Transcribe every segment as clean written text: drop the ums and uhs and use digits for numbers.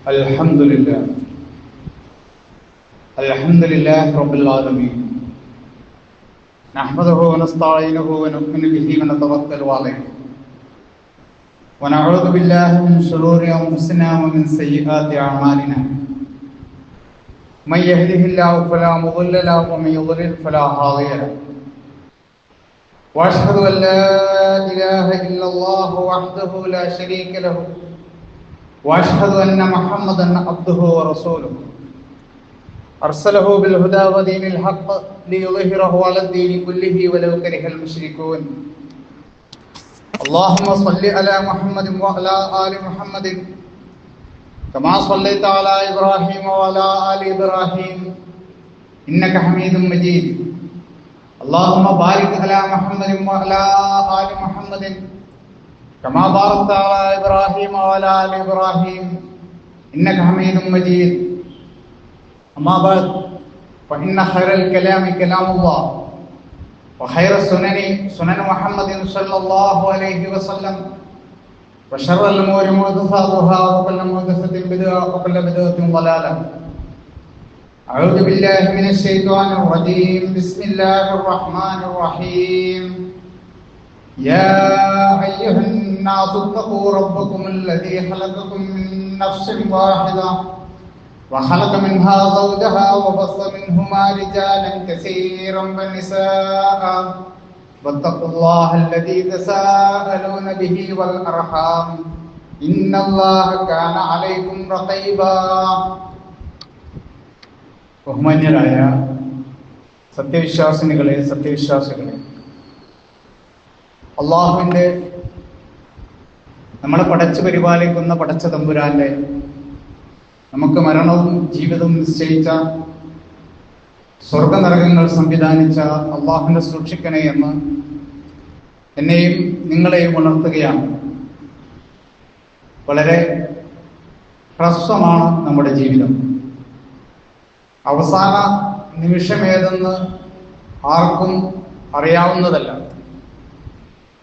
Alhamdulillah. Alhamdulillah Rabbil Alameen. Nahmaduhu wa nasta'inuhu wa nu'minu bihi wa natawakkalu alayhi. Wa na'udhu billahi min shururi anfusina wa min sayyiati a'malina. Man yahdihillahu fala mudilla lahu wa man yudlil fala hadiya lahu. Wa ashhadu an la ilaha illa Allah wahdahu la sharika lahu. وأشهد أن محمدا عبده ورسوله أرسله بالهدى ودين الحق ليظهره على الدين كله ولو كره المشركون اللهم صل على محمد وعلى آل محمد كما صليت على إبراهيم وعلى آل إبراهيم إنك حميد مجيد اللهم بارك على محمد وعلى آل محمد كما باركت على إبراهيم وعلى آل إبراهيم إنك حميد مجيد أما بعد فإن خير الكلام كلام الله وخير السنن سنن محمد صلى الله عليه وسلم وشر الأمور محدثاتها وكل محدثة بدعة وكل بدعة ضلالة أعوذ بالله من الشيطان الرجيم بسم الله الرحمن الرحيم يا أيها الناس اتقوا ربكم الذي خلقكم من نفس واحدة وخلق منها زوجها وبث منهما رجالا كثيرا ونساء واتقوا الله الذي تساءلون به والأرحام إن الله كان عليكم رقيبا. ബഹുമാന്യരായ സത്യവിശ്വാസിനികളെ സത്യവിശ്വാസികളെ, അള്ളാഹുവിൻ്റെ നമ്മളെ പടച്ചു പരിപാലിക്കുന്ന പടച്ച തമ്പുരാന്റെ നമുക്ക് മരണവും ജീവിതവും നിശ്ചയിച്ച സ്വർഗനരകങ്ങൾ സംവിധാനിച്ച അള്ളാഹുവിനെ സൂക്ഷിക്കണേ എന്ന് എന്നെയും നിങ്ങളെയും ഉണർത്തുകയാണ്. വളരെ ഹ്രസ്വമാണ് നമ്മുടെ ജീവിതം. അവസാന നിമിഷമേതെന്ന് ആർക്കും അറിയാവുന്നതല്ല.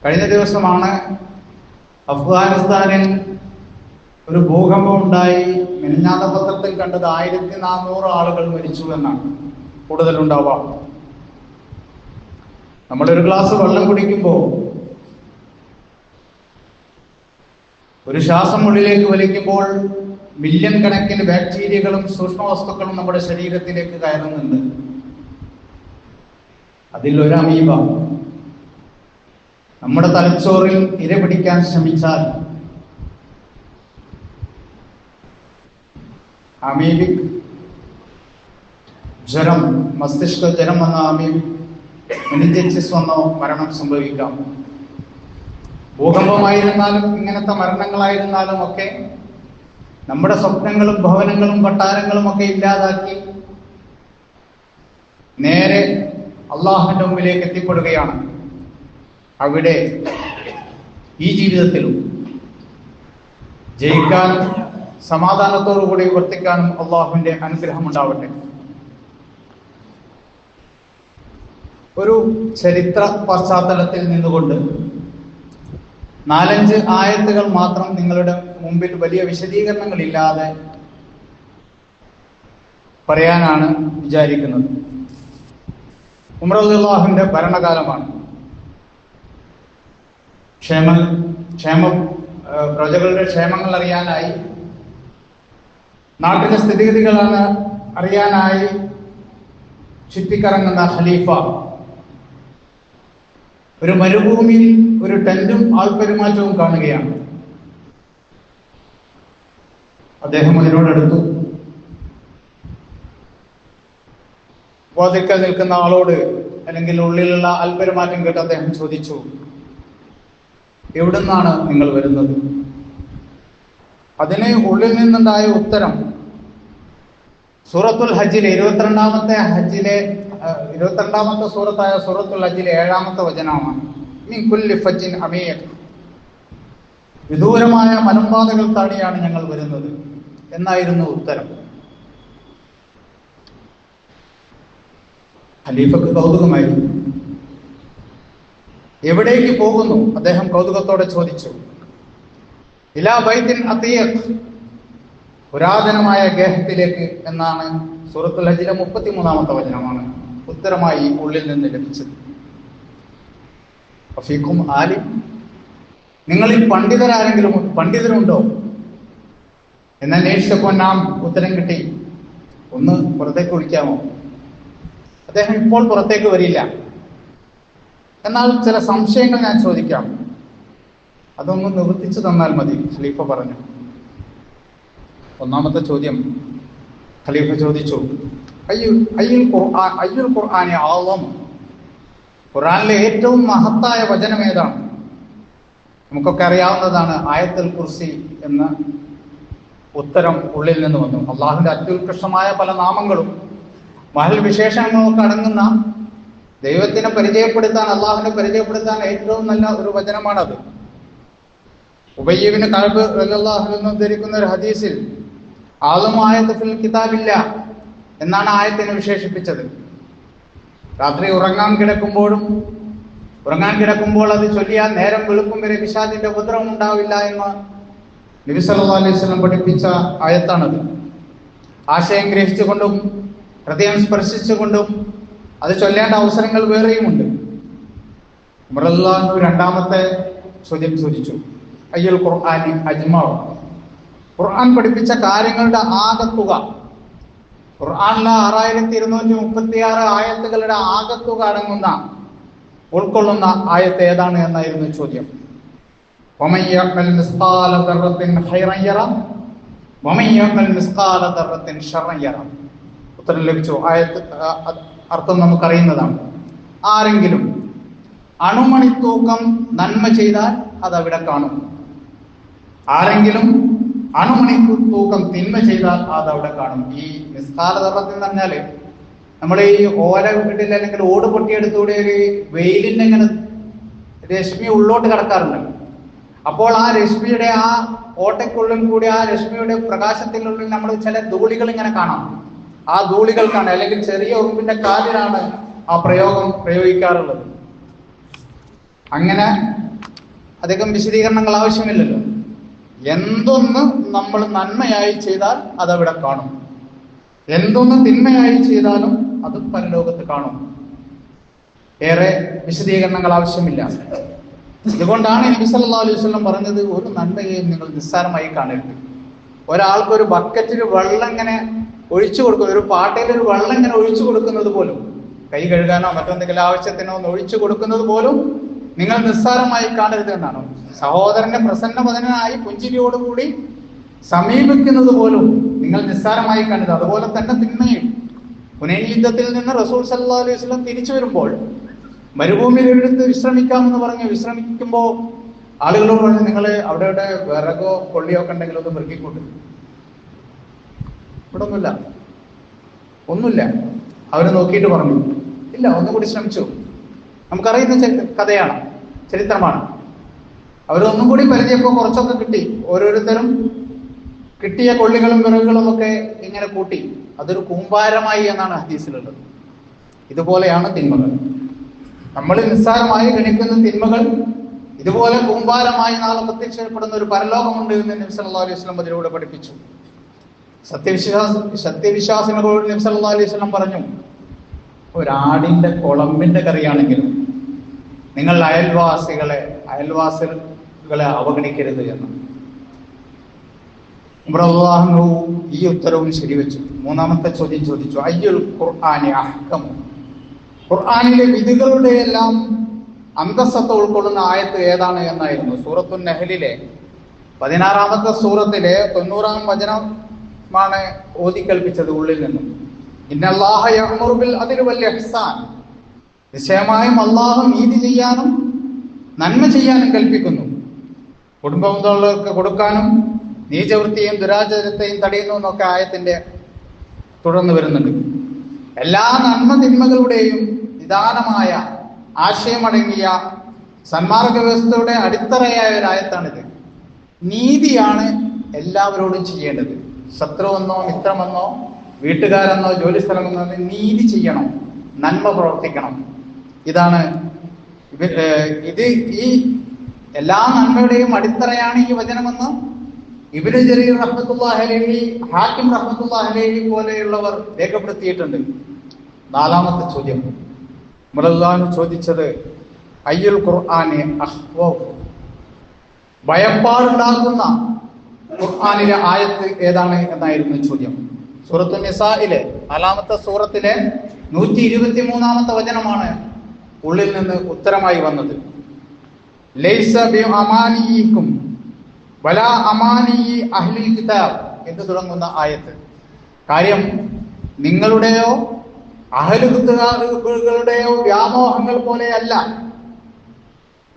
കഴിഞ്ഞ ദിവസമാണ് അഫ്ഗാനിസ്ഥാനിൽ ഒരു ഭൂകമ്പം ഉണ്ടായി. മെനിഞ്ഞാന്ന പത്രത്തിൽ കണ്ടത് 1400 ആളുകൾ മരിച്ചു എന്നാണ്. കൂടുതലുണ്ടാവാം. നമ്മളൊരു ഗ്ലാസ് വെള്ളം കുടിക്കുമ്പോൾ ഒരു ശ്വാസം ഉള്ളിലേക്ക് വലിക്കുമ്പോൾ മില്യൺ കണക്കിന് ബാക്ടീരിയകളും സൂക്ഷ്മവസ്തുക്കളും നമ്മുടെ ശരീരത്തിലേക്ക് കയറുന്നുണ്ട്. അതിൽ ഒരു അമീബ നമ്മുടെ തലച്ചോറിൽ ഇര പിടിക്കാൻ ശ്രമിച്ചാൽ അമീബിക് ജ്വരം, മസ്തിഷ്ക ജ്വരം വന്ന അമീബിക് മെനിഞ്ചൈറ്റിസ് വന്നോ മരണം സംഭവിക്കാം. ഭൂകമ്പമായിരുന്നാലും ഇങ്ങനത്തെ മരണങ്ങളായിരുന്നാലും ഒക്കെ നമ്മുടെ സ്വപ്നങ്ങളും ഭവനങ്ങളും കൊട്ടാരങ്ങളും ഒക്കെ ഇല്ലാതാക്കി നേരെ അള്ളാഹുവിന്റെ മുമ്പിലേക്ക് എത്തിപ്പെടുകയാണ്. അവിടെ ഈ ജീവിതത്തിലും ജയിക്കാനും സമാധാനത്തോടുകൂടി വർത്തിക്കാനും അള്ളാഹുവിന്റെ അനുഗ്രഹം ഉണ്ടാവട്ടെ. ഒരു ചരിത്ര പശ്ചാത്തലത്തിൽ നിന്നുകൊണ്ട് 4-5 ആയത്തുകൾ മാത്രം നിങ്ങളുടെ മുമ്പിൽ വലിയ വിശദീകരണങ്ങളില്ലാതെ പറയാനാണ് വിചാരിക്കുന്നത്. ഉമർ റളിയല്ലാഹുവിന്റെ ഭരണകാലമാണ്. പ്രജകളുടെ ക്ഷേമങ്ങൾ അറിയാനായി, നാട്ടിലെ സ്ഥിതിഗതികളാണ് അറിയാനായി ചുറ്റിക്കറങ്ങുന്ന ഖലീഫ ഒരു മരുഭൂമിയിൽ ഒരു ടെന്റും ആൾപെരുമാറ്റവും കാണുകയാണ്. അദ്ദേഹം അതിനോടടുത്തു. വാതിൽക്കൽ നിൽക്കുന്ന ആളോട്, അല്ലെങ്കിൽ ഉള്ളിലുള്ള ആൾപെരുമാറ്റം കേട്ട് അദ്ദേഹം ചോദിച്ചു, എവിടുന്നാണ് നിങ്ങൾ വരുന്നത്? അതിന് ഉള്ളിൽ നിന്നുണ്ടായ ഉത്തരം സൂറത്തുൽ ഹജ്ജിലെ 22ാമത്തെ സൂറത്തായ സൂറത്തുൽ ഹജ്ജിലെ 7ാമത്തെ വചനമാണ്. മിൻ കുല്ലി ഫജ്ജിൻ അമീഖ്, വിദൂരമായ മലമ്പാതകൾ താടിയാണ് ഞങ്ങൾ വരുന്നത് എന്നായിരുന്നു ഉത്തരം. ഖലീഫക്ക് കൗതുകമായിരുന്നു. എവിടേക്ക് പോകുന്നു? അദ്ദേഹം കൗതുകത്തോടെ ചോദിച്ചു. ഇലാ ബൈത്തിൻ അതീഖ്, പുരാതനമായ ഗേഹത്തിലേക്ക് എന്നാണ് സൂറത്തുൽ ഹജ്ജിലെ 33-ാമത്തെ വചനമാണ് ഉത്തരമായി ഉള്ളിൽ നിന്ന് ലഭിച്ചത്. ഫീക്കും ആലിം, നിങ്ങളിൽ പണ്ഡിതരുണ്ടോ എന്നന്വേഷിച്ചപ്പോൾ നാം ഉത്തരം കിട്ടി, ഒന്ന് പുറത്തേക്ക് വിളിക്കാമോ? അദ്ദേഹം ഇപ്പോൾ പുറത്തേക്ക് വരില്ല. എന്നാൽ ചില സംശയങ്ങൾ ഞാൻ ചോദിക്കാം, അതൊന്ന് നിവർത്തിച്ചു തന്നാൽ മതി, ഖലീഫ പറഞ്ഞു. ഒന്നാമത്തെ ചോദ്യം ഖലീഫ ചോദിച്ചു, അയ്യുൽ ഖുർആനി അഅ്ളം, ഖുർആനിലെ ഏറ്റവും മഹത്തായ വചനം ഏതാണ്? നമുക്കൊക്കെ അറിയാവുന്നതാണ് ആയത്തുൽ കുർസി എന്ന ഉത്തരം ഉള്ളിൽ നിന്ന് വന്നു. അള്ളാഹുവിന്റെ അത്യുത്കൃഷ്ടമായ പല നാമങ്ങളും മഹൽ വിശേഷങ്ങളൊക്കെ അടങ്ങുന്ന ദൈവത്തിനെ പരിചയപ്പെടുത്താൻ, അള്ളാഹുവിനെ പരിചയപ്പെടുത്താൻ ഏറ്റവും നല്ല ഒരു വചനമാണത്. ഉബയ്യ് ഇബ്നു കഅബ് റളിയല്ലാഹു അൻഹു ഉദ്ധരിക്കുന്ന ഒരു ഹദീസിൽ അഅ്ളമു ആയത്ത് ഫിൽ കിതാബില്ല എന്നാണ് ആയത്തിനെ വിശേഷിപ്പിച്ചത്. രാത്രി ഉറങ്ങാൻ കിടക്കുമ്പോൾ അത് ചൊല്ലിയാൽ നേരം വെളുക്കും വരെ പിശാചിന്റെ ഉപദ്രവം ഉണ്ടാവില്ല എന്ന് നബി സല്ലല്ലാഹു അലൈഹി വസല്ലം പഠിപ്പിച്ച ആയത്താണത്. ആശയം ഗ്രഹിച്ചുകൊണ്ടും ഹൃദയം സ്പർശിച്ചുകൊണ്ടും അത് ചൊല്ലേണ്ട അവസരങ്ങൾ വേറെയുമുണ്ട്. ഉമർ റളിയല്ലാഹു അൻഹു രണ്ടാമത്തെ ചോദ്യം ചോദിച്ചു, അയ്യുൽ ഖുർആനി അജ്മഉ, ഖുർആൻ പഠിപ്പിച്ച കാര്യങ്ങളുടെ ആകത്തുക, ഖുർആനിലെ 6236 ആയത്തുകളുടെ ആകത്തുക അടങ്ങുന്ന ഉൾക്കൊള്ളുന്ന ആയത്ത് ഏതാണ് എന്നായിരുന്നു ചോദ്യം. വമൻ യഅ്മൽ മിസ്ഖാല ദർറത്തിൻ ഖൈറൻ യറ വമൻ യഅ്മൽ മിസ്ഖാല ദർറത്തിൻ ശർറൻ യറ. ഉത്തരം ലഭിച്ചു. ആയത്ത് അർത്ഥം നമുക്കറിയുന്നതാണ്. ആരെങ്കിലും അണുമണിത്തൂക്കം നന്മ ചെയ്താൽ അത് അവിടെ കാണും, ആരെങ്കിലും അണുമണിത്തൂക്കം തിന്മ ചെയ്താൽ അത് അവിടെ കാണും. ഈ മിസ്ഖാല ദർറത്തിൽ എന്ന് പറഞ്ഞാല് നമ്മൾ ഈ ഓല വീട്ടിൽ അല്ലെങ്കിൽ ഓട് പൊട്ടിയെടുത്തൂടെ ഒരു വെയിലിന്റെ ഇങ്ങനെ രശ്മി ഉള്ളോട്ട് കിടക്കാറുണ്ട്. അപ്പോൾ ആ രശ്മിയുടെ ആ ഓട്ടയ്ക്കുള്ളിൽ കൂടി ആ രശ്മിയുടെ പ്രകാശത്തിനുള്ളിൽ നമ്മൾ ചില ധൂളികൾ ഇങ്ങനെ കാണാം. ആ ധൂളികൾക്കാണ്, അല്ലെങ്കിൽ ചെറിയ ഉറുമ്പിന്റെ കാലിലാണ് ആ പ്രയോഗം പ്രയോഗിക്കാറുള്ളത്. അങ്ങനെ അധികം വിശദീകരണങ്ങൾ ആവശ്യമില്ലല്ലോ. എന്തൊന്ന് നമ്മൾ നന്മയായി ചെയ്താൽ അതവിടെ കാണും, എന്തൊന്ന് തിന്മയായി ചെയ്താലും അത് പരലോകത്ത് കാണും. ഏറെ വിശദീകരണങ്ങൾ ആവശ്യമില്ല. ഇതുകൊണ്ടാണ് നബി സല്ലല്ലാഹു അലൈഹി വസല്ലം പറഞ്ഞത്, ഒരു നന്മയെയും നിങ്ങൾ നിസ്സാരമായി കാണരുത്. ഒരാൾക്ക് ഒരു ബക്കറ്റിൽ വെള്ളം ഇങ്ങനെ ഒഴിച്ചു കൊടുക്കും, ഒരു പാട്ടയിൽ ഒരു വെള്ളം ഇങ്ങനെ ഒഴിച്ചു കൊടുക്കുന്നത് പോലും, കൈ കഴുകാനോ മറ്റെന്തെങ്കിലും ആവശ്യത്തിനോ ഒന്ന് ഒഴിച്ചു കൊടുക്കുന്നത് പോലും നിങ്ങൾ നിസ്സാരമായി കാണരുത് എന്നാണ്. സഹോദരന്റെ പ്രസന്നവദനായി പുഞ്ചിരിയോടുകൂടി സമീപിക്കുന്നത് പോലും നിങ്ങൾ നിസ്സാരമായി കാണരുത്. അതുപോലെ തന്നെ തിന്മയും. ഹുനൈൻ യുദ്ധത്തിൽ നിന്ന് റസൂൽ സല്ലല്ലാഹു അലൈഹി വസല്ലം തിരിച്ചു വരുമ്പോൾ മരുഭൂമിയിൽ ഒരിടത്ത് വിശ്രമിക്കാമെന്ന് പറഞ്ഞ് വിശ്രമിക്കുമ്പോൾ ആളുകളോട് പറഞ്ഞു, നിങ്ങൾ അവിടെ വിറകോ കൊള്ളിയോ ഒക്കെ ഉണ്ടെങ്കിൽ ഒന്ന് പെറുക്കിക്കൂട്ടും. ഇവിടെ ഒന്നുമില്ല. അവര് നോക്കിയിട്ട് പറഞ്ഞു, ഇല്ല, ഒന്നുകൂടി ശ്രമിച്ചു. നമുക്കറിയുന്ന കഥയാണ്, ചരിത്രമാണ്. അവരൊന്നും കൂടി പരിചയപ്പോൾ കുറച്ചൊക്കെ കിട്ടി. ഓരോരുത്തരും കിട്ടിയ കൊള്ളികളും വിറകുകളും ഒക്കെ ഇങ്ങനെ കൂട്ടി അതൊരു കൂമ്പാരമായി എന്നാണ് ഹദീസിലുള്ളത്. ഇതുപോലെയാണ് തിന്മകൾ. നമ്മൾ നിസ്സാരമായി ഗണിക്കുന്ന തിന്മകൾ ഇതുപോലെ കൂമ്പാരമായി നാളെ പ്രത്യക്ഷപ്പെടുന്ന ഒരു പരലോകമുണ്ട് എന്ന് നബി സല്ലല്ലാഹു അലൈഹി വസല്ലം അതിലൂടെ പഠിപ്പിച്ചു. സത്യവിശ്വാസികളോട് നബി സല്ലല്ലാഹു അലൈഹി വസല്ലം പറഞ്ഞു, ഒരാടിന്റെ കുളമ്പിന്റെ കറിയാണെങ്കിലും നിങ്ങൾ അയൽവാസികളെ അവഗണിക്കരുത് എന്ന്. ഉമർ ഈ ഉത്തരവും ശരിവെച്ചു. മൂന്നാമത്തെ ചോദ്യം ചോദിച്ചു, അയ്യുൽ ഖുർആനി അഹ്കം, ഖുർആനിലെ വിധികളുടെ എല്ലാം അന്തസ്സത്ത ഉൾക്കൊള്ളുന്ന ആയത്ത് ഏതാണ് എന്നായിരുന്നു. സൂറത്തുൻ നഹ്ലിലെ 16-ാമത്തെ സൂറത്തിലെ 90-ാം വചനമാണ് ഓതിക്കൽപ്പിച്ചത് ഉള്ളിൽ നിന്നും. ഇന്നല്ലാഹ യഅ്മുറു ബിൽ അദ്ലി വൽ ഇഹ്സാൻ, നിശ്ചയമായും അല്ലാഹു നീതി ചെയ്യാനും നന്മ ചെയ്യാനും കൽപ്പിക്കുന്നു, കുടുംബങ്ങൾക്ക് കൊടുക്കാനും നീചവൃത്തിയും ദുരാചാരത്തെയും തടയുന്നു എന്നൊക്കെ ആയത്തിന്റെ തുടർന്ന് വരുന്നുണ്ട്. എല്ലാ നന്മ തിന്മകളുടെയും നിദാനമായ ആശയമടങ്ങിയ സന്മാർഗ വ്യവസ്ഥയുടെ അടിത്തറയായ ഒരു ആയത്താണിത്. നീതിയാണ് എല്ലാവരോടും ചെയ്യേണ്ടത്. ശത്രുവെന്നോ മിത്രമെന്നോ വീട്ടുകാരെന്നോ ജോലി സ്ഥലമെന്നോ നീതി ചെയ്യണം, നന്മ പ്രവർത്തിക്കണം. ഇതാണ് ഈ എല്ലാ നന്മയുടെയും അടിത്തറയാണ് ഈ വചനമെന്ന് ഇബ്നു ജരീർ റഹ്മത്തുള്ളാഹി അലൈഹി, ഹാക്കിം റഹ്മത്തുള്ളാഹി അലൈഹി പോലെയുള്ളവർ രേഖപ്പെടുത്തിയിട്ടുണ്ട്. നാലാമത്തെ ചോദ്യം മുറല്ലാഹു ചോദിച്ചത് അയ്യുൽ ഖുർആനി അഖ്വഫ്, ഭയപ്പാടുണ്ടാക്കുന്ന ഖുർആനിലെ ആയത്ത് ഏതാണ് എന്നായിരുന്നു ചോദ്യം. സൂറത്തു നിസായിലെ 4-ാമത്തെ സൂറത്തിലെ 123-ാമത്തെ വചനമാണ് ഉള്ളിൽ നിന്ന് ഉത്തരമായി വന്നത്. ലൈസ ബി അമാനിയിക്കും വലാ അമാനി അഹ്ലിൽ കിതാബ് എന്ന് തുടങ്ങുന്ന ആയത്ത്. കാര്യം നിങ്ങളുടെയോ അഹ്ലുകളുടെയോ വ്യാമോഹങ്ങൾ പോലെയല്ല,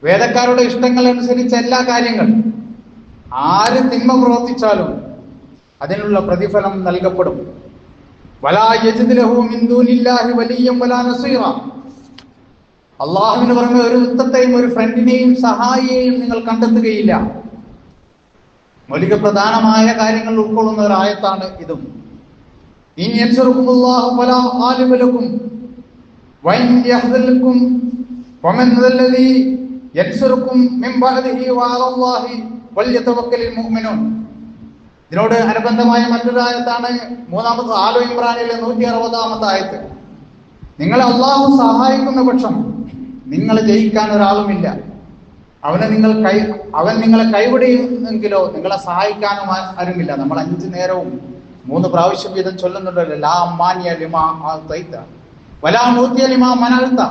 വേദക്കാരുടെ ഇഷ്ടങ്ങൾ അനുസരിച്ച എല്ലാ കാര്യങ്ങൾ. ആര് തിന്മ പ്രവർത്തിച്ചാലും അതിനുള്ള പ്രതിഫലം നൽകപ്പെടും. വലാ യജിദ് ലഹു മിൻ ദൂനില്ലാഹി വലിയ്യൻ വലാ നസീറ, അള്ളാഹുവിന് പുറമെ ഒരു ഉത്തത്തെയും ഒരു ഫ്രണ്ടിനെയും സഹായിയെയും നിങ്ങൾ കണ്ടെത്തുകയില്ല. മൗലിക പ്രധാനമായ കാര്യങ്ങൾ ഉൾക്കൊള്ളുന്ന ഒരു ആയത്താണ് ഇതും. ഇൻ യൻസുറുകുമുല്ലാഹു ഫലാ ഗാലിബ ലക്കും വഇൻ യഹ്ദൽക്കും വമൻ ദല്ലദീ യൻസുറുക്കും മിൻ ബഅദിഹി വഅലല്ലാഹി വൽയതവക്കലിൽ മുഅ്മിനൂൻ. ഇതിനോട് അനുബന്ധമായ മറ്റൊരു ആയത്താണ് 3-ാമത്തെ ആലു ഇമ്രാനിലെ 160-ാമത്തെ ആയത്ത്. നിങ്ങളെ അള്ളാഹു സഹായിക്കുന്ന പക്ഷം നിങ്ങളെ ജയിക്കാൻ ഒരാളുമില്ല. അവൻ നിങ്ങളെ കൈവിടുമെങ്കിലോ നിങ്ങളെ സഹായിക്കാനും ആരുമില്ല. നമ്മൾ 5 നേരവും 3 പ്രാവശ്യം വീതം ചൊല്ലുന്നുണ്ടല്ലോ, ലാ മാനിയ ലിമാ ആതൈത വലാ നൂതിയ ലിമാ മനഅത.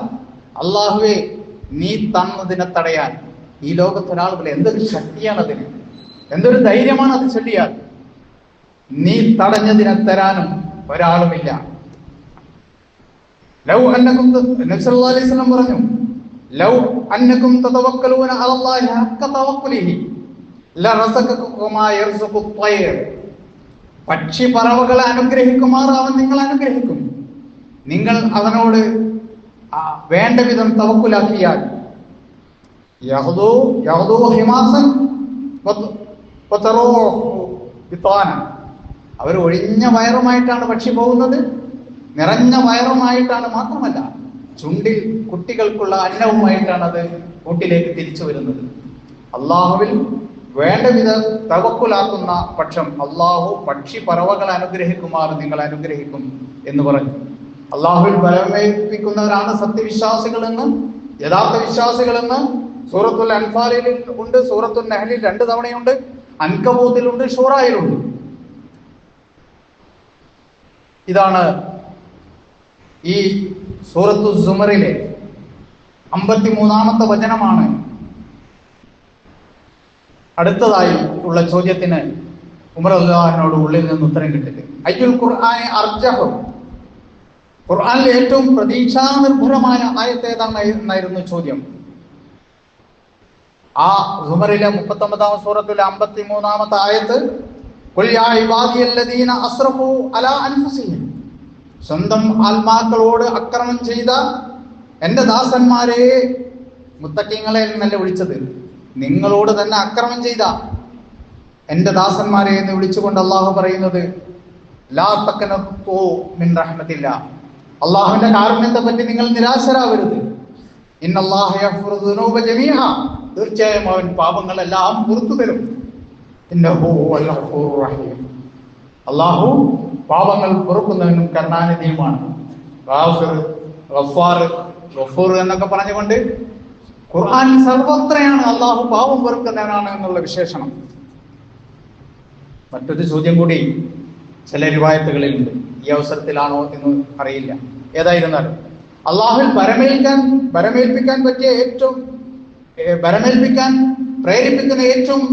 അല്ലാഹുവേ, നീ തന്നതിനെ തടയാൻ ഈ ലോകത്ത് ഒരാളുമില്ല. എന്തൊരു ശക്തിയാണ് അതിന്, എന്തൊരു ധൈര്യമാണ് അത് ചൊല്ലിയാൽ. നീ തടഞ്ഞതിനെ തരാനും ഒരാളുമില്ല. ലൗ അന്നകും, നബി സല്ലല്ലാഹു അലൈഹി വസല്ലം പറഞ്ഞു, ലൗ അന്നകും തതവക്കലൂന അലല്ലാഹി ഹഖ്ക തവക്കുലിഹി ലറസകകും കമാ യർസുഖു ത്വയ്ർ. പക്ഷി പറവകളെ അനുഗ്രഹിക്കുമാർ അവൻ നിങ്ങളെ അനുഗ്രഹിക്കും. നിങ്ങൾ അവനോട് വേണ്ട വിധം തവക്കുലാക്കിയാൽ യഹ്ദൂ ഹിമാസൻ വതറൂഹു ബിതാന. അവർ ഒഴിഞ്ഞ വയറുമായിട്ടാണ് പക്ഷി പോകുന്നത്, നിറഞ്ഞ വയറുമായിട്ടാണ്. മാത്രമല്ല ചുണ്ടിൽ കുട്ടികൾക്കുള്ള അന്നവുമായിട്ടാണ് അത് കൂട്ടിലേക്ക് തിരിച്ചു വരുന്നത്. അള്ളാഹുവിൽ വേണ്ട വിധം തവക്കുലാക്കുന്ന പക്ഷം അള്ളാഹു പക്ഷി പറവകളെ അനുഗ്രഹിക്കുമാർ നിങ്ങളെ അനുഗ്രഹിക്കും എന്ന് പറഞ്ഞു. അള്ളാഹുവിൽ ബലമേൽപ്പിക്കുന്നവരാണ് സത്യവിശ്വാസികളെന്ന്, യഥാർത്ഥ വിശ്വാസികളെന്ന് സൂറത്തുൽ അൻഫാലിൽ ഉണ്ട്, സൂറത്തുൽ നഹ്ലിൽ 2 തവണയുണ്ട്, അൻകബൂത്തിലുണ്ട്, ഷൂറായിലുണ്ട്. ഇതാണ് ഈ സൂറത്തു സുമറിലെ 53-ാമത്തെ വചനമാണ്. അടുത്തതായി ഉള്ള ചോദ്യത്തിന് ഉമർ റളിയല്ലാഹുവിനോട് ഉള്ളിൽ നിന്ന് ഉത്തരം കിട്ടില്ല. അയ്യുൽ ഖുർആനി അർജഹു, ഖുർആനിലെ ഏറ്റവും പ്രതീക്ഷാ നിർഭരമായ ആയത്ത് ഏതാണ് എന്നായിരുന്നു ചോദ്യം. ആ സുമറിലെ 39-ാം സൂറത്തിലെ 53-ാമത്തെ ആയത്ത്, ഖുൽ യാ ഇബാദിയല്ലദീന അസ്റഫു അലാ അൻഫുസിഹിം, സ്വന്തം ആത്മാക്കളോട് അക്രമം ചെയ്ത എന്റെ ദാസന്മാരെ, മുത്തഖീങ്ങളെ എന്നല്ല വിളിച്ചത്, നിങ്ങളോട് തന്നെ അക്രമം ചെയ്ത എന്റെ ദാസന്മാരെ എന്ന് വിളിച്ചുകൊണ്ട് അള്ളാഹു പറയുന്നത്, ലാ തഖ്നതു മിൻ റഹ്മത്തില്ലാ, അള്ളാഹുവിന്റെ കാരുണ്യത്തെ പറ്റി നിങ്ങൾ നിരാശരാവരുത്. ഇന്നല്ലാഹ യഗ്ഫിറു ദുനൂബ ജമീഅ, തീർച്ചയായും അവൻ പാപങ്ങളെല്ലാം പുറത്തു തരും. ഇന്നഹു ഹുവൽ ഗഫൂറുർ റഹീം, അള്ളാഹു പാപങ്ങൾ പൊറുക്കുന്നവനും കരുണാനിധിയുമാണ്. ഗാഫിർ, ഗഫാർ, ഗഫൂർ എന്നൊക്കെ പറഞ്ഞുകൊണ്ട് ഖുർആൻ സർവത്രയാണ് അള്ളാഹു പാപം പൊറുക്കുന്നവനാണ് എന്നുള്ള വിശേഷണം. മറ്റൊരു ചോദ്യം കൂടി ചില റിവായത്തുകളിലുണ്ട്, ഈ അവസരത്തിലാണോ എന്ന് അറിയില്ല. ഏതായിരുന്നാലും അള്ളാഹുവിൽ ഭരമേൽപ്പിക്കാൻ പ്രേരിപ്പിക്കുന്ന ഏറ്റവും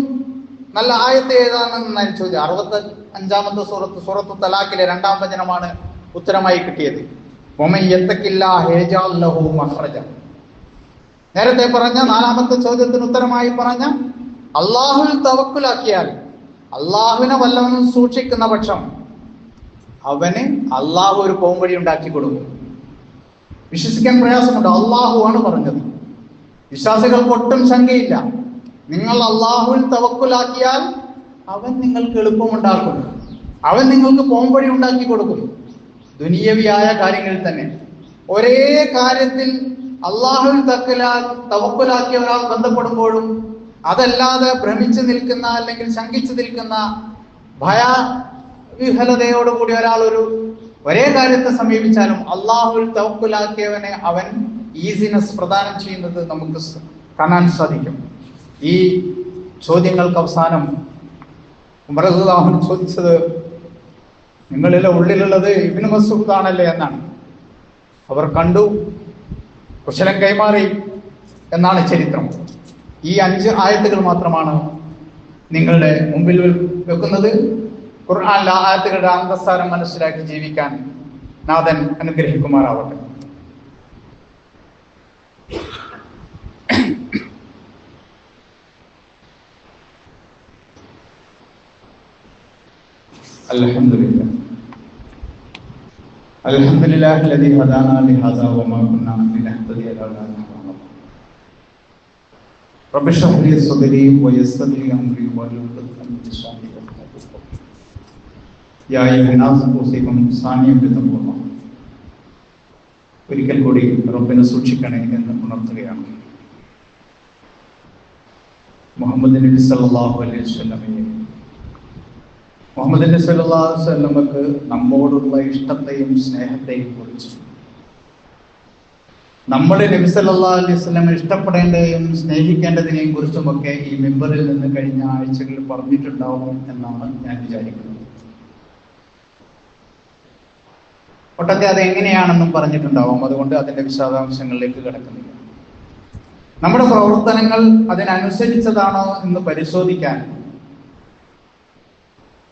നല്ല ആയത്ത് ഏതാണെന്ന് ചോദ്യം. 65-ാമത്തെ സൂറത്തു തലാഖിലെ 2-ാം വചനമാണ് ഉത്തരമായി കിട്ടിയത്. വമൻ യത്തഖില്ലാഹ യജ്അൽ ലഹു മഖ്റജ. നേരത്തെ പറഞ്ഞ 4-ാമത്തെ ചോദ്യത്തിന് ഉത്തരമായി പറഞ്ഞ അള്ളാഹുവിൽ തവക്കുലാക്കിയാൽ, അള്ളാഹുവിനെ വല്ലവനും സൂക്ഷിക്കുന്ന പക്ഷം അവന് അള്ളാഹു ഒരു പോംവഴി ഉണ്ടാക്കി കൊടുക്കും. വിശ്വസിക്കാൻ പ്രയാസമുണ്ട്, അള്ളാഹു ആണ് പറഞ്ഞത്. വിശ്വാസികൾക്ക് ഒട്ടും ശങ്കയില്ല. നിങ്ങൾ അള്ളാഹുവിൽ തവക്കുലാക്കിയാൽ അവൻ നിങ്ങൾക്ക് എളുപ്പമുണ്ടാക്കും, അവൻ നിങ്ങൾക്ക് പോംവഴി ഉണ്ടാക്കി കൊടുക്കും. ദുനിയവിയായ കാര്യങ്ങളിൽ തന്നെ ഒരേ കാര്യത്തിൽ അള്ളാഹുവിൽ തവക്കുലാക്കിയ ഒരാൾ ബന്ധപ്പെടുമ്പോഴും അതല്ലാതെ ഭ്രമിച്ചു നിൽക്കുന്ന അല്ലെങ്കിൽ ശങ്കിച്ചു നിൽക്കുന്ന ഭയവിഹലതയോടുകൂടി ഒരാൾ ഒരേ കാര്യത്തെ സമീപിച്ചാലും അള്ളാഹുവിൽ തവക്കുലാക്കിയവനെ അവൻ ഈസിനെസ് പ്രദാനം ചെയ്യുന്നത് നമുക്ക് കാണാൻ സാധിക്കും. ഈ ചോദ്യങ്ങൾക്ക് അവസാനം ഉമർ റളിയല്ലാഹു അൻഹു ചോദിച്ചത്, നിങ്ങളിലെ ഉള്ളിലുള്ളത് ഇബ്നു മസ്ഊദ് ആണല്ലേ എന്നാണ്. അവർ കണ്ടു, കുശലം കൈമാറി എന്നാണ് ചരിത്രം. ഈ 5 ആയത്തുകൾ മാത്രമാണ് നിങ്ങളുടെ മുമ്പിൽ വെക്കുന്നത്. ഖുർആനിലെ ആയത്തുകളുടെ അന്തസ്സാരം മനസ്സിലാക്കി ജീവിക്കാൻ നാഥൻ അനുഗ്രഹിക്കുമാറാവട്ടെ. അൽഹംദുലില്ലാഹി الذي هدانا لهذا وما كنا لنهتدي لولا أن هدانا الله. رب اشرح لي صدري ويسر لي أمري واحلل عقدة من لساني يفقهوا قولي. يا أيها الناس أوصيكم ثانيا بتقوى الله. ഒരിക്കൽ കൂടി റബ്ബിനെ സൂക്ഷിക്കണേ എന്ന് ഉണർത്തുകയാണ്. മുഹമ്മദ് നബി സല്ലല്ലാഹു അലൈഹി വസല്ലമയെ മുഹമ്മദ് നബി സല്ലല്ലാഹു അലൈഹി വസല്ലമക്ക് നമ്മോടുള്ള ഇഷ്ടത്തെയും സ്നേഹത്തെയും കുറിച്ച്, നമ്മൾ നബി സല്ലല്ലാഹു അലൈഹി വസല്ലം ഇഷ്ടപ്പെടേണ്ടതെയും സ്നേഹിക്കേണ്ടതിനെയും കുറിച്ചുമൊക്കെ ഈ മിമ്പറിൽ നിന്ന് കഴിഞ്ഞ ആഴ്ചകളിൽ പറഞ്ഞിട്ടുണ്ടാവും എന്നാണ് ഞാൻ വിചാരിക്കുന്നത്. ഒട്ടൊക്കെ അത് എങ്ങനെയാണെന്നും പറഞ്ഞിട്ടുണ്ടാവും. അതുകൊണ്ട് അതിന്റെ വിശദാംശങ്ങളിലേക്ക് കിടക്കുന്നില്ല. നമ്മുടെ പ്രവർത്തനങ്ങൾ അതിനനുസരിച്ചതാണോ എന്ന് പരിശോധിക്കാൻ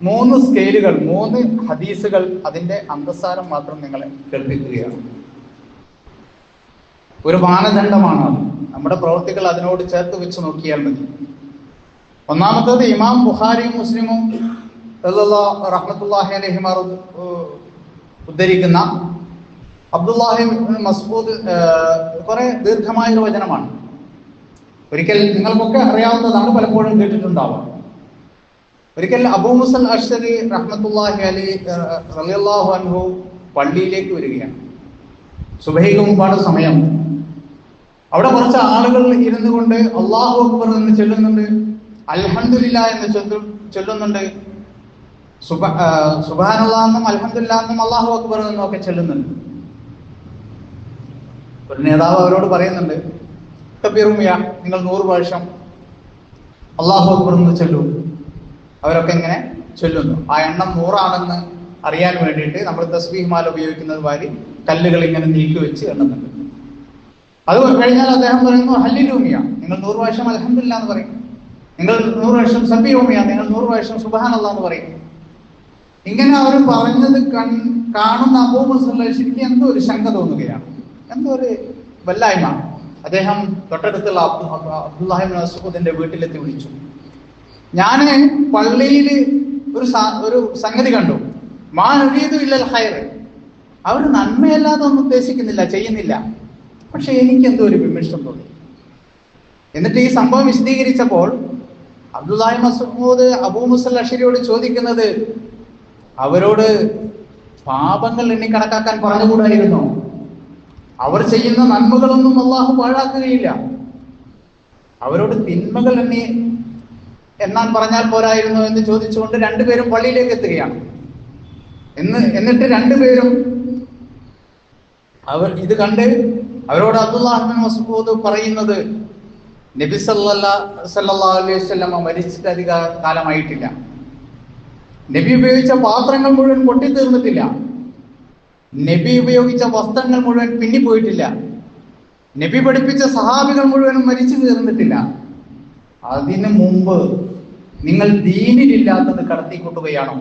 3 സ്കെയിലുകൾ, 3 ഹദീസുകൾ, അതിന്റെ അന്തസ്സാരം മാത്രം നിങ്ങളെ കേൾപ്പിക്കുകയാണ്. ഒരു മാനദണ്ഡമാണ് അത്. നമ്മുടെ പ്രവൃത്തികൾ അതിനോട് ചേർത്ത് വെച്ച് നോക്കിയാൽ മതി. ഒന്നാമത്തേത് ഇമാം ബുഖാരിയും മുസ്ലിമും റഹ്മത്തുള്ളാഹി അലൈഹിമാ ഉദ്ധരിക്കുന്ന അബ്ദുല്ലാഹി ഇബ്നു മസ്ഊദ് കുറെ ദീർഘമായ ഒരു വചനമാണ്. ഒരിക്കൽ നിങ്ങൾക്കൊക്കെ അറിയാവുന്നതാണ്, പലപ്പോഴും കേട്ടിട്ടുണ്ടാവാം. ഒരിക്കൽ അബൂ മുസൽ അശ്അരി റഹ്മത്തുള്ളാഹി അലൈഹി റളിയല്ലാഹു അൻഹു പള്ളിയിലേക്ക് വരികയാണ്. സുബഹിക്ക് മുമ്പാണ് സമയം. അവിടെ കുറച്ച് ആളുകൾ ഇരുന്നു കൊണ്ട് അല്ലാഹു അക്ബർ എന്ന് ചൊല്ലുന്നുണ്ട്, അൽഹംദുലില്ലാഹ് എന്ന് ചൊല്ലുന്നുണ്ട്, സുബ്ഹാനല്ലാഹ് എന്നും അൽഹംദുലില്ലാഹ് എന്നും അല്ലാഹു അക്ബർ എന്നും ഒക്കെ ചൊല്ലുന്നുണ്ട്. ഒരു നേതാവ് അവരോട് പറയുന്നുണ്ട്, കബീറുമിയ, നിങ്ങൾ 100 പ്രാവശ്യം അല്ലാഹു അക്ബർ എന്ന് ചൊല്ലൂ. അവരൊക്കെ ഇങ്ങനെ ചൊല്ലുന്നു. ആ എണ്ണം 100 ആണെന്ന് അറിയാൻ വേണ്ടിയിട്ട് നമ്മൾ തസ്ബീഹ് മാല ഉപയോഗിക്കുന്നത് വാരി കല്ലുകൾ ഇങ്ങനെ നീക്കി വെച്ച് എണ്ണുന്നുണ്ട്. അത് കഴിഞ്ഞാൽ അദ്ദേഹം പറയുന്നു, ഹല്ലിലൂമിയ, നിങ്ങൾ 100 പ്രാവശ്യം അൽഹംദുലില്ലാഹ് എന്ന് പറയും. നിങ്ങൾ 100 പ്രാവശ്യം സബ്ബിഹൂമിയ, നിങ്ങൾ 100 പ്രാവശ്യം സുബ്ഹാനല്ലാഹ് എന്ന് പറയും. ഇങ്ങനെ അവർ പറഞ്ഞത് കാണുന്ന അബൂ മുസൽ ശരിക്കും എന്തോ ഒരു ശങ്ക തോന്നുകയാണ്, എന്തോ ഒരു വല്ലായ്മ. അദ്ദേഹം തൊട്ടടുത്തുള്ള അബ്ദുല്ലാഹി ഇബ്നു മസ്ഊദിന്റെ വീട്ടിലെത്തി വിളിച്ചു. ഞാൻ പള്ളിയിൽ ഒരു സംഗതി കണ്ടു. മാ നുരീദു ഇല്ലൽ ഖൈർ, അവർ നന്മയല്ലാതെ ഒന്നും ഉദ്ദേശിക്കുന്നില്ല, ചെയ്യുന്നില്ല. പക്ഷെ എനിക്ക് എന്തോ ഒരു വിമർശനം തോന്നി. എന്നിട്ട് ഈ സംഭവം വിശദീകരിച്ചപ്പോൾ അബ്ദുല്ലാഹി മസ്ഊദ് അബൂ മുസൽ അശ്അരിയോട് ചോദിക്കുന്നത്, അവരോട് പാപങ്ങൾ എണ്ണി കണക്കാക്കാൻ പറഞ്ഞുകൂടായിരുന്നോ? അവർ ചെയ്യുന്ന നന്മകളൊന്നും അല്ലാഹു പാഴാക്കുകയില്ല. അവരോട് തിന്മകൾ എന്നാൻ പറഞ്ഞാൽ പോരായിരുന്നു എന്ന് ചോദിച്ചുകൊണ്ട് 2 പേരും പള്ളിയിലേക്ക് എത്തുകയാണ്. എന്നിട്ട് 2 പേരും ഇത് കണ്ട് അവരോട് അബ്ദുല്ലാഹി ഇബ്നു മസ്ഊദ് പറയുന്നത്, നബി സല്ലല്ലാഹു അലൈഹി വസല്ലം മരിച്ചിട്ട് അധിക കാലമായിട്ടില്ല. നബി ഉപയോഗിച്ച പാത്രങ്ങൾ മുഴുവൻ പൊട്ടിത്തീർന്നിട്ടില്ല. നബി ഉപയോഗിച്ച വസ്ത്രങ്ങൾ മുഴുവൻ പിന്നിപ്പോയിട്ടില്ല. നബി പഠിപ്പിച്ച സഹാബികൾ മുഴുവനും മരിച്ചു തീർന്നിട്ടില്ല. അതിനു മുമ്പ് നിങ്ങൾ ദീനിലില്ലാത്തത് കടത്തിക്കൂട്ടുകയാണോ?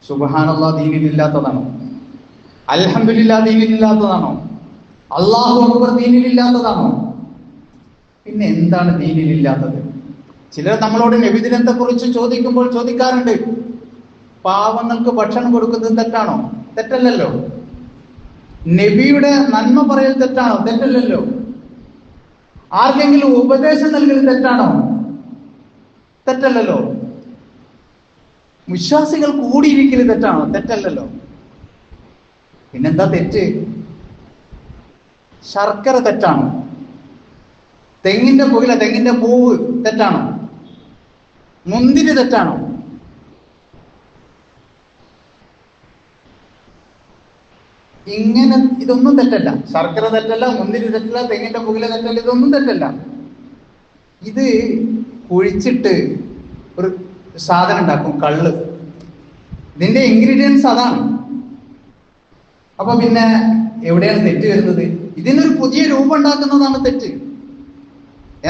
സുബ്ഹാനല്ലാഹ് ദീനിലില്ലാത്തതാണോ? അൽഹംദുലില്ലാഹ് ദീനിലില്ലാത്തതാണോ? അല്ലാഹു അക്ബർ ദീനിലില്ലാത്തതാണോ? പിന്നെ എന്താണ് ദീനിലില്ലാത്തത്? ചിലർ നമ്മളോട് നബിദിനത്തെ കുറിച്ച് ചോദിക്കുമ്പോൾ ചോദിക്കാറുണ്ട്, പാവങ്ങൾക്ക് ഭക്ഷണം കൊടുക്കുന്നത് തെറ്റാണോ? തെറ്റല്ലല്ലോ. നബിയുടെ നന്മ പറയൽ തെറ്റാണോ? തെറ്റല്ലല്ലോ. ആർക്കെങ്കിലും ഉപദേശം നൽകൽ തെറ്റാണോ? തെറ്റല്ലല്ലോ. വിശ്വാസികൾ കൂടിയിരിക്കൽ തെറ്റാണോ? തെറ്റല്ലല്ലോ. പിന്നെന്താ തെറ്റ്? ശർക്കര തെറ്റാണോ? തെങ്ങിന്റെ പുകില, തെങ്ങിന്റെ പൂവ് തെറ്റാണോ? മുന്തിരി തെറ്റാണോ? ഇങ്ങനെ ഇതൊന്നും തെറ്റല്ല. ശർക്കര തെറ്റല്ല, മുന്തിരി തെറ്റല്ല, തെങ്ങിന്റെ പുകില തെറ്റല്ല, ഇതൊന്നും തെറ്റല്ല. ഇത് കുഴിച്ചിട്ട് ഒരു സാധനം ഉണ്ടാക്കും, കള്ള്. ഇതിന്റെ ഇൻഗ്രീഡിയൻസ് അതാണ്. അപ്പൊ പിന്നെ എവിടെയാണ് തെറ്റ് വരുന്നത്? ഇതിനൊരു പുതിയ രൂപം ഉണ്ടാക്കുന്നതാണ് തെറ്റ്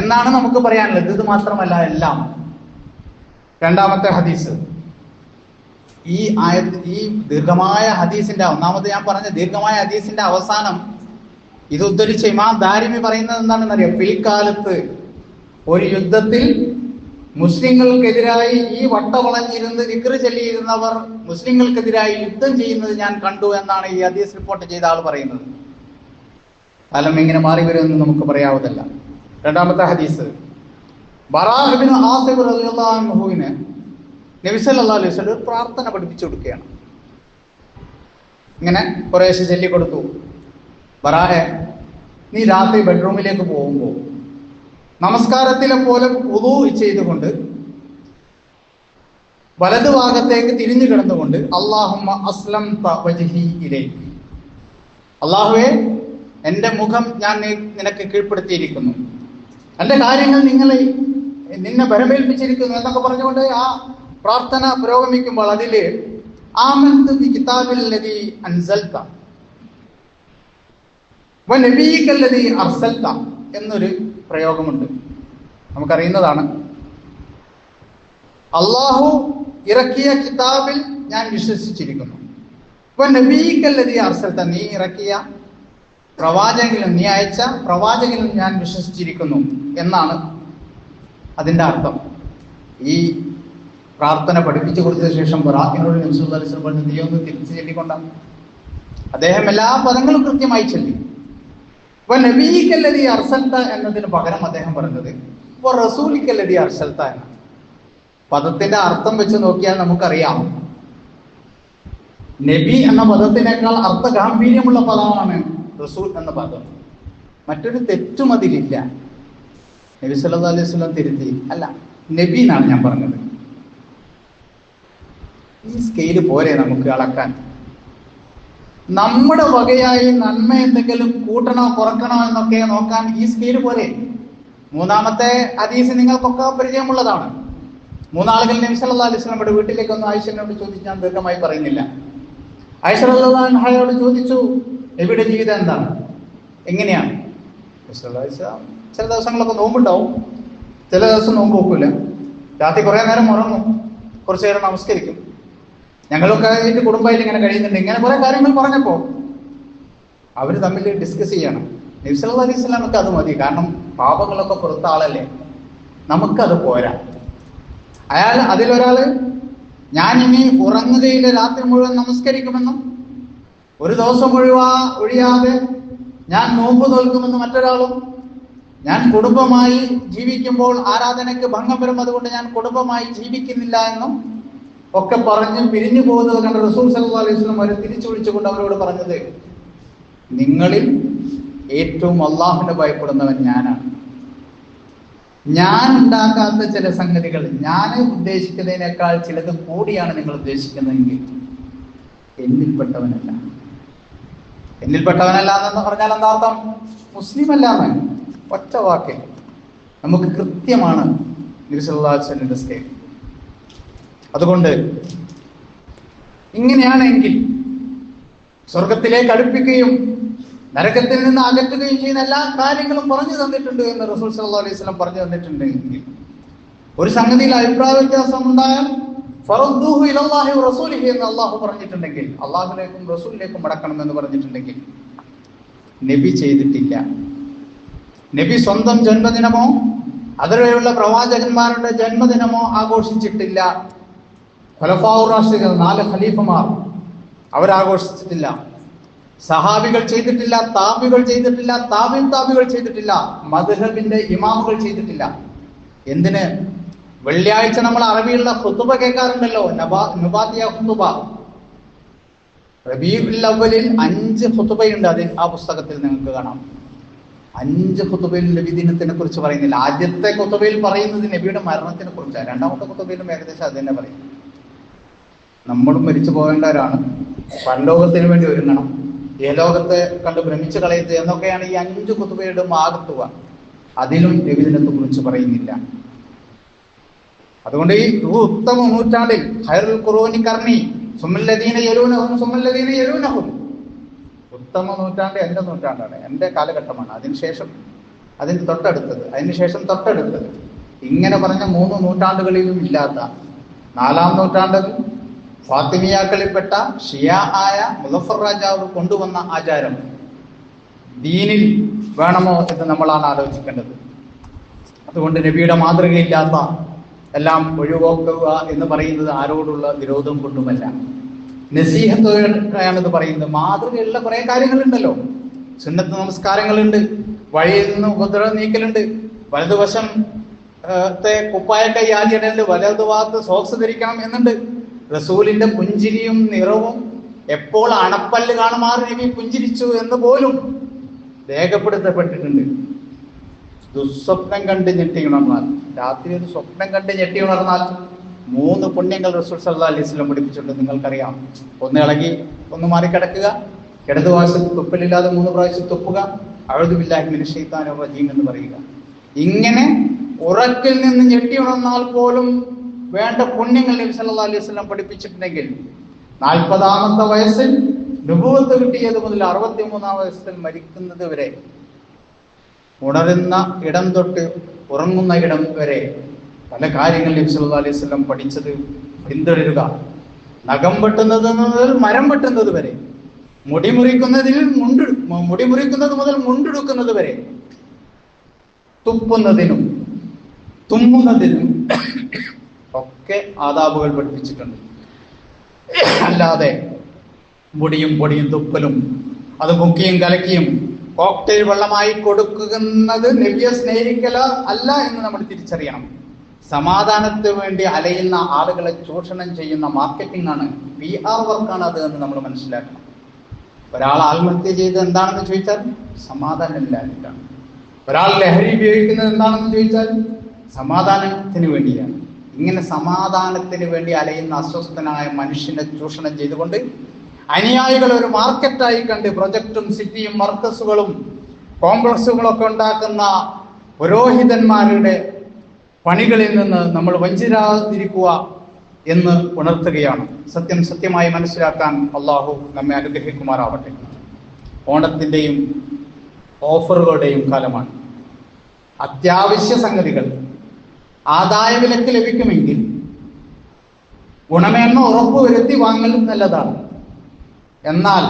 എന്നാണ് നമുക്ക് പറയാനുള്ളത്. ഇത് മാത്രമല്ല, എല്ലാം. രണ്ടാമത്തെ ഹദീസ്, ഈ ദീർഘമായ ഹദീസിന്റെ, ഒന്നാമത് ഞാൻ പറഞ്ഞ ദീർഘമായ ഹദീസിന്റെ അവസാനം ഇത് ഉദ്ധരിച്ച ഇമാം ദാരിമി പറയുന്നത് എന്താണെന്നറിയാം? പിൽക്കാലത്ത് ഒരു യുദ്ധത്തിൽ മുസ്ലിങ്ങൾക്കെതിരായി ഈ വട്ടവളഞ്ഞിരുന്ന് ദിക്ർ ചൊല്ലിയിരുന്നവർ മുസ്ലിങ്ങൾക്കെതിരായി യുദ്ധം ചെയ്യുന്നത് ഞാൻ കണ്ടു എന്നാണ് ഈ ഹദീസ് റിപ്പോർട്ട് ചെയ്ത ആൾ പറയുന്നത്. കാലം എങ്ങനെ മാറി വരുമെന്ന് നമുക്ക് പറയാവതല്ല. രണ്ടാമത്തെ ഹദീസ്, ബറാഅ ഇബ്നു ആസിബ് റളിയല്ലാഹു അൻഹുവിന് നബി സല്ലല്ലാഹു അലൈഹി വസല്ലം ഒരു പ്രാർത്ഥന പഠിപ്പിച്ചു കൊടുക്കുകയാണ്. ഇങ്ങനെ കുറേശ്ശെ ചൊല്ലിക്കൊടുത്തു. ബറാഅ, നീ രാത്രി ബെഡ്റൂമിലേക്ക് പോകുമ്പോൾ നമസ്കാരത്തിലെ പോലെ വുളൂ ചെയ്തുകൊണ്ട് വലതുഭാഗത്തേക്ക് തിരിഞ്ഞു കിടന്നുകൊണ്ട് അല്ലാഹുമ്മ അസ്ലംത വജ്ഹി ഇലൈക്, അല്ലാഹുവേ എൻ്റെ മുഖം ഞാൻ നിനക്ക് കീഴ്പ്പെടുത്തിയിരിക്കുന്നു, എൻ്റെ കാര്യങ്ങൾ നിന്നെ ബലമേൽപ്പിച്ചിരിക്കുന്നു എന്നൊക്കെ പറഞ്ഞുകൊണ്ട് ആ പ്രാർത്ഥന പുരോഗമിക്കുമ്പോൾ അതില് ആമന്തു ബി കിതാബില്ലദീ അൻസൽത വ നബിയിക്കല്ലദീ അർസൽത എന്നൊരു പ്രയോഗമുണ്ട്, നമുക്കറിയുന്നതാണ്. അള്ളാഹു ഇറക്കിയ കിതാബിൽ ഞാൻ വിശ്വസിച്ചിരിക്കുന്നു, വ നബിയിക്കല്ലദീ അർസൽത, നീ ഇറക്കിയ പ്രവാചകനിലും നീ അയച്ച പ്രവാചകനിലും ഞാൻ വിശ്വസിച്ചിരിക്കുന്നു എന്നാണ് അതിന്റെ അർത്ഥം. ഈ പ്രാർത്ഥന പഠിപ്പിച്ചു കൊടുത്ത ശേഷം ബറാഅത്തിനോട് നബി സല്ലല്ലാഹു അലൈഹി വസല്ലം പറഞ്ഞു, നീ ഒന്ന് തിരിച്ചു ചൊല്ലിക്കൊണ്ടാണ്. അദ്ദേഹം എല്ലാ പദങ്ങളും കൃത്യമായി ചൊല്ലി. വ നബിയിക്കല്ലദീ അർസൽത എന്നതിന് പകരം അദ്ദേഹം പറഞ്ഞത് വ റസൂലിക്കല്ലദീ അർസൽത എന്ന പദത്തിന്റെ അർത്ഥം വെച്ച് നോക്കിയാൽ നമുക്കറിയാം, നബി എന്ന പദത്തിനേക്കാൾ അർത്ഥഗാംഭീര്യമുള്ള പദമാണ് റസൂൽ എന്ന പദം. മറ്റൊരു തെറ്റും അതിലില്ല. നബി സല്ലല്ലാഹു അലൈഹി വസല്ലം തിരുത്തി, അല്ല നബി എന്നാണ് ഞാൻ പറഞ്ഞത്. ഈ സ്കെയില് പോരെ നമുക്ക് അളക്കാൻ? നമ്മുടെ വകയായി നന്മ എന്തെങ്കിലും കൂട്ടണോ കുറക്കണോ എന്നൊക്കെ നോക്കാൻ ഈ സ്കെയില് പോരെ? മൂന്നാമത്തെ ഹദീസ് നിങ്ങൾക്കൊക്കെ പരിചയമുള്ളതാണ്. മൂന്നാളുകൾ നബി സല്ലല്ലാഹു അലൈഹി വസല്ലമയുടെ വീട്ടിലേക്ക് ഒന്ന് ആയിഷയോട് ചോദിച്ചു, ഞാൻ ദീർഘമായി പറയുന്നില്ല. ആയിഷ റളിയല്ലാഹു അൻഹയോട് ചോദിച്ചു, നബിയുടെ ജീവിതം എന്താണ്, എങ്ങനെയാണ്? ചില ദിവസങ്ങളൊക്കെ നോമ്പുണ്ടാവും, ചില ദിവസം നോമ്പ് നോക്കൂല, രാത്രി കുറെ നേരം ഉറങ്ങും, കുറച്ചു നേരം നമസ്കരിക്കും. ഞങ്ങളൊക്കെ വീട്ടിൽ കുടുംബമായിട്ട് ഇങ്ങനെ കഴിയുന്നുണ്ട്. ഇങ്ങനെ കുറെ കാര്യങ്ങൾ പറഞ്ഞപ്പോ അവര് തമ്മിൽ ഡിസ്കസ് ചെയ്യണം. നബി സല്ലല്ലാഹു അലൈഹി വസല്ലമക്ക് അത് മതി, കാരണം പാപങ്ങളൊക്കെ പുറത്ത ആളല്ലേ, നമുക്കത് പോരാ. അതിലൊരാള് ഞാൻ ഇനി ഉറങ്ങുകയില്ല, രാത്രി മുഴുവൻ നമസ്കരിക്കുമെന്നും ഒരു ദിവസം ഒഴിയാതെ ഞാൻ നോമ്പ് നോൽക്കുമെന്ന് മറ്റൊരാളും, ഞാൻ കുടുംബമായി ജീവിക്കുമ്പോൾ ആരാധനയ്ക്ക് ഭംഗം വരും, അതുകൊണ്ട് ഞാൻ കുടുംബമായി ജീവിക്കുന്നില്ല എന്നും ഒക്കെ പറഞ്ഞ് പിരിഞ്ഞു പോകുന്നത് കണ്ട് റസൂൽ സല്ലല്ലാഹു അലൈഹി വസല്ലം അവരെ തിരിച്ചു വിളിച്ചുകൊണ്ട് അവരോട് പറഞ്ഞത്, നിങ്ങളിൽ ഏറ്റവും അള്ളാഹുവിനെ ഭയപ്പെടുന്നവൻ ഞാനാണ്. ഞാൻ ഉണ്ടാക്കാത്ത ചില സംഗതികൾ, ഞാൻ ഉദ്ദേശിക്കുന്നതിനേക്കാൾ ചിലത് കൂടിയാണ് നിങ്ങൾ ഉദ്ദേശിക്കുന്നതെങ്കിൽ എന്നിൽപ്പെട്ടവനല്ല. എന്നിൽപ്പെട്ടവനല്ല എന്ന് പറഞ്ഞാൽ എന്താ അർത്ഥം? മുസ്ലിം അല്ലാന്ന് ഒറ്റ വാക്കിൽ നമുക്ക് കൃത്യമാണ് നബി സല്ലല്ലാഹു അലൈഹി വസല്ലം സ്കെയിൽ. അതുകൊണ്ട് ഇങ്ങനെയാണെങ്കിൽ സ്വർഗത്തിലേക്ക് അടുപ്പിക്കുകയും നരകത്തിൽ നിന്ന് അകറ്റുകയും ചെയ്യുന്ന എല്ലാ കാര്യങ്ങളും പറഞ്ഞു തന്നിട്ടുണ്ട് എന്ന് റസൂൽ സല്ലല്ലാഹു അലൈഹി വസല്ലം പറഞ്ഞു തന്നിട്ടുണ്ടെങ്കിൽ, ഒരു സംഗതിയിൽ അഭിപ്രായ വ്യത്യാസം ഉണ്ടായാൽ ഫറദ്ദൂഹു ഇലല്ലാഹി വറസൂലിഹി എന്ന് അള്ളാഹു പറഞ്ഞിട്ടുണ്ടെങ്കിൽ, അള്ളാഹുലേക്കും റസൂലിലേക്കും മടക്കണമെന്ന് പറഞ്ഞിട്ടുണ്ടെങ്കിൽ, നബി ചെയ്തിട്ടില്ല. നബി സ്വന്തം ജന്മദിനമോ അതിലുള്ള പ്രവാചകന്മാരുടെ ജന്മദിനമോ ആഘോഷിച്ചിട്ടില്ല. ഖുലഫാഉർ റാഷിദീൻ 4 ഖലീഫമാർ അവരാഘോഷിച്ചിട്ടില്ല. സഹാബികൾ ചെയ്തിട്ടില്ല, താബികൾ ചെയ്തിട്ടില്ല, താബികൾ ചെയ്തിട്ടില്ല, മദ്ഹബിന്റെ ഇമാമുകൾ ചെയ്തിട്ടില്ല. എന്തിന്? വെള്ളിയാഴ്ച നമ്മൾ അറബിയുള്ള ഖുതുബ കേൾക്കാറുണ്ടല്ലോ, നുബാത്തിയ ഖുതുബ. റബീഉൽ അവ്വലിൽ 5 ഖുതുബയുണ്ട്. അതിൽ ആ പുസ്തകത്തിൽ നിങ്ങൾക്ക് കാണാം. 5 ഖുതുബയിൽ നബിദിനത്തിനെ കുറിച്ച് പറയുന്നില്ല. ആദ്യത്തെ ഖുതുബയിൽ പറയുന്നത് നബിയുടെ മരണത്തിനെ കുറിച്ചാണ്. രണ്ടാമത്തെ ഖുതുബയിലും ഏകദേശം അത് തന്നെ പറയും. നമ്മളും മരിച്ചു പോകേണ്ടവരാണ്, പരലോകത്തിന് വേണ്ടി ഒരുങ്ങണം, ലോകത്തെ കണ്ട് ഭ്രമിച്ചു കളയരുത് എന്നൊക്കെയാണ് ഈ 5 ഖുതുബയുടെ ആകത്തുക. അതിലും നബിദിനത്തെ കുറിച്ച് പറയുന്നില്ല. അതുകൊണ്ട് ഈ ഉത്തമ നൂറ്റാണ്ടിൽ ഖൈറുൽ ഖുറൂനി ഖർനി സുമ്മല്ലദീന യലൂനഹും സുമ്മല്ലദീന യലൂനഹും, ഉത്തമ നൂറ്റാണ്ട് എൻ്റെ നൂറ്റാണ്ടാണ്, എൻ്റെ കാലഘട്ടമാണ്. അതിനുശേഷം അതിന് തൊട്ടടുത്തത്, അതിനുശേഷം തൊട്ടടുത്തത്, ഇങ്ങനെ പറഞ്ഞ 3 നൂറ്റാണ്ടുകളിലും ഇല്ലാത്ത 4-ാം നൂറ്റാണ്ടിൽ ഫാത്തിമിയാക്കളിൽപ്പെട്ട ഷിയ ആയ മുസഫർ രാജാവ് കൊണ്ടുവന്ന ആചാരം ദീനിൽ വേണമോ എന്ന് നമ്മളാണ് ആലോചിക്കേണ്ടത്. അതുകൊണ്ട് നബിയുടെ മാതൃകയില്ലാത്ത എല്ലാം ഒഴിവാക്കുക എന്ന് പറയുന്നത് ആരോടുള്ള വിരോധം കൊണ്ടുമല്ല, നസീഹത്തോടെയാണിത് പറയുന്നത്. മാതൃകയുള്ള കുറെ കാര്യങ്ങളുണ്ടല്ലോ. സുന്നത്ത് നമസ്കാരങ്ങളുണ്ട്, വഴിയിൽ നിന്ന് ഉപദ്രവം നീക്കലുണ്ട്, വലതുവശം കുപ്പായൊക്കെ യാചിടലുണ്ട്, വലതുഭാഗത്ത് സോക്സ് ധരിക്കണം എന്നുണ്ട്. റസൂലിന്റെ പുഞ്ചിരിയും നിറവും എപ്പോൾ അണപ്പല്ല് കാണുമാറ് നബി പുഞ്ചിരിച്ചു എന്ന് പോലും രേഖപ്പെടുത്തപ്പെട്ടിട്ടുണ്ട്. ദുസ്വപ്നം കണ്ട് ഞെട്ടി ഉണർന്നാൽ, രാത്രി ഒരു സ്വപ്നം കണ്ട് ഞെട്ടി ഉണർന്നാൽ 3 പുണ്യങ്ങൾ റസൂൽ സല്ലല്ലാഹു അലൈഹി വസല്ലം പഠിപ്പിച്ചിട്ടുണ്ട്. നിങ്ങൾക്കറിയാം. ഒന്ന് ഇളകി ഒന്ന് മാറിക്കിടക്കുക, ഇടതുവശത്ത് തുപ്പലില്ലാതെ 3 പ്രാവശ്യം തുപ്പുക, അഊദു ബില്ലാഹി മിനശ് ശൈത്താനിർ റജീം എന്ന് പറയുക. ഇങ്ങനെ ഉറക്കിൽ നിന്ന് ഞെട്ടി ഉണർന്നാൽ പോലും വേണ്ട പുണ്യങ്ങൾ നബി സല്ലല്ലാഹു അലൈഹി വസല്ലം പഠിപ്പിച്ചിട്ടുണ്ടെങ്കിൽ 40-ാമത്തെ വയസ്സിൽ നുബുവത്ത് കിട്ടിയത് മുതൽ 63-ാം വയസ്സിൽ മരിക്കുന്നത് വരെ, ഉണരുന്ന ഇടം തൊട്ട് ഉറങ്ങുന്ന ഇടം വരെ പല കാര്യങ്ങൾ നബി സല്ലല്ലാഹു അലൈഹി വസല്ലം പഠിച്ചത് പിന്തുടരുക. നഖം വെട്ടുന്നത് മുതൽ മരം വെട്ടുന്നത് വരെ, മുടി മുറിക്കുന്നത് മുതൽ മുണ്ടെടുക്കുന്നത് വരെ, തുപ്പുന്നതിനും തുമ്മുന്നതിനും ഒക്കെ ആദാബുകൾ പഠിപ്പിച്ചിട്ടുണ്ട്. അല്ലാതെ മുടിയും പൊടിയും തുപ്പലും അത് മുക്കിയും കലക്കിയും കോക്ടെയിൽ വെള്ളമായി കൊടുക്കുന്നത് നബിയെ സ്നേഹിക്കല അല്ല എന്ന് നമ്മൾ തിരിച്ചറിയണം. സമാധാനത്തിന് വേണ്ടി അലയുന്ന ആളുകളെ ചൂഷണം ചെയ്യുന്ന മാർക്കറ്റിംഗ് ആണ്, PR വർക്കാണ് അത് എന്ന് നമ്മൾ മനസ്സിലാക്കണം. ഒരാൾ ആത്മഹത്യ ചെയ്ത് എന്താണെന്ന് ചോദിച്ചാൽ സമാധാനമില്ലാഞ്ഞിട്ടാണ്. ഒരാൾ ലഹരി ഉപയോഗിക്കുന്നത് എന്താണെന്ന് ചോദിച്ചാൽ സമാധാനത്തിന് വേണ്ടിയാണ്. ഇങ്ങനെ സമാധാനത്തിന് വേണ്ടി അലയുന്ന അസ്വസ്ഥനായ മനുഷ്യനെ ചൂഷണം ചെയ്തുകൊണ്ട് അനുയായികൾ ഒരു മാർക്കറ്റായി കണ്ട് പ്രൊജക്റ്റും സിറ്റിയും മർക്കസുകളും കോംപ്ലക്സുകളും ഒക്കെ ഉണ്ടാക്കുന്ന പുരോഹിതന്മാരുടെ പണികളിൽ നിന്ന് നമ്മൾ വഞ്ചിരാതിരിക്കുക എന്ന് ഉണർത്തുകയാണ്. സത്യമായി മനസ്സിലാക്കാൻ അള്ളാഹു നമ്മെ അനുഗ്രഹിക്കുമാറാവട്ടെ. ഓണത്തിൻ്റെയും ഓഫറുകളുടെയും കാലമാണ്. അത്യാവശ്യ സംഗതികൾ ആദായ വിലക്ക് ലഭിക്കുമെങ്കിൽ ഗുണമേന്മ ഉറപ്പുവരുത്തി വാങ്ങൽ നല്ലതാണ്. എന്നാൽ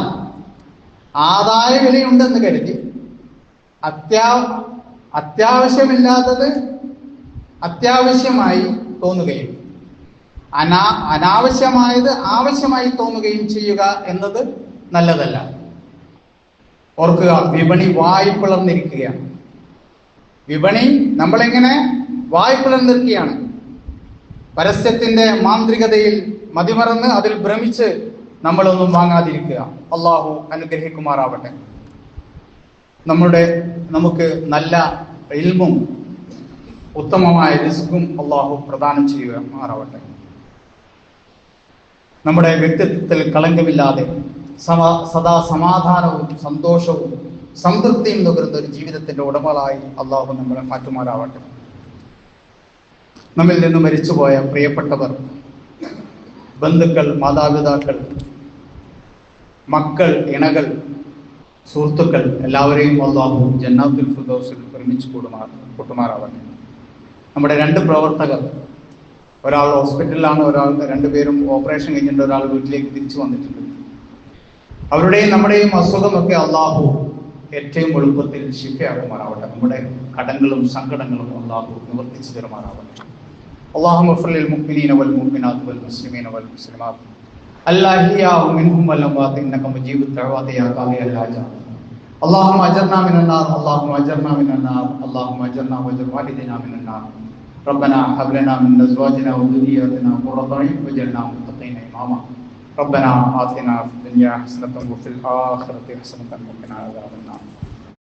ആദായ വിലയുണ്ടെന്ന് കരുതി അത്യാവശ്യമില്ലാത്തത് അത്യാവശ്യമായി തോന്നുകയും അനാവശ്യമായത് ആവശ്യമായി തോന്നുകയും ചെയ്യുക എന്നത് നല്ലതല്ല. ഓർക്കുക, വിപണി വായ്പിളർന്നിരിക്കുകയാണ്. വിപണി നമ്മളെങ്ങനെ വായ്പിളർന്നിരിക്കുകയാണ്. പരസ്യത്തിന്റെ മാന്ത്രികതയിൽ മതിമറന്ന് അതിൽ ഭ്രമിച്ച് നമ്മളൊന്നും വാങ്ങാതിരിക്കുക. അള്ളാഹു അനുഗ്രഹിക്കുമാറാവട്ടെ. നമുക്ക് നല്ല ഇൽമും ഉത്തമമായ റിസ്കും അള്ളാഹു പ്രദാനം ചെയ്യുമാറാവട്ടെ. നമ്മുടെ വ്യക്തിത്വത്തിൽ കളങ്കമില്ലാതെ സദാ സമാധാനവും സന്തോഷവും സംതൃപ്തിയും നുകരുന്ന ഒരു ജീവിതത്തിന്റെ ഉടമകളായി അള്ളാഹു നമ്മളെ മാറ്റുമാറാവട്ടെ. നമ്മിൽ നിന്ന് മരിച്ചുപോയ പ്രിയപ്പെട്ടവർ, ബന്ധുക്കൾ, മാതാപിതാക്കൾ, മക്കൾ, ഇണകൾ, സുഹൃത്തുക്കൾ എല്ലാവരെയും അല്ലാഹു ജന്നാത്തുൽ ഫിർദൗസിൽ ഒരുമിച്ച് കൂട്ടുമാറാവട്ടെ. നമ്മുടെ 2 പ്രവർത്തകർ, ഒരാൾ ഹോസ്പിറ്റലിലാണ്, രണ്ടുപേരും ഓപ്പറേഷൻ കഴിഞ്ഞിട്ട് ഒരാൾ വീട്ടിലേക്ക് തിരിച്ചു വന്നിട്ടുണ്ട്. അവരുടെയും നമ്മുടെയും അസുഖമൊക്കെ അല്ലാഹു ഏറ്റവും എളുപ്പത്തിൽ ശിഫയാക്കുമാറാവട്ടെ. നമ്മുടെ കടങ്ങളും സങ്കടങ്ങളും അല്ലാഹു നിവർത്തിച്ചു തരുമാറാവട്ടെ. اللهم اغفر للمؤمنين والمؤمنات والمسلمين والمسلمات الأحياء منهم والأموات إنك مجيب الدعوات يا قاضي الحاجات. اللهم أجرنا من النار، اللهم أجرنا من النار، اللهم أجرنا وأجر والدينا من النار. ربنا هب لنا من أزواجنا وذرياتنا قرة أعين واجعلنا متقين إماما. ربنا آتنا في الدنيا حسنة وفي الآخرة حسنة وقنا عذاب النار.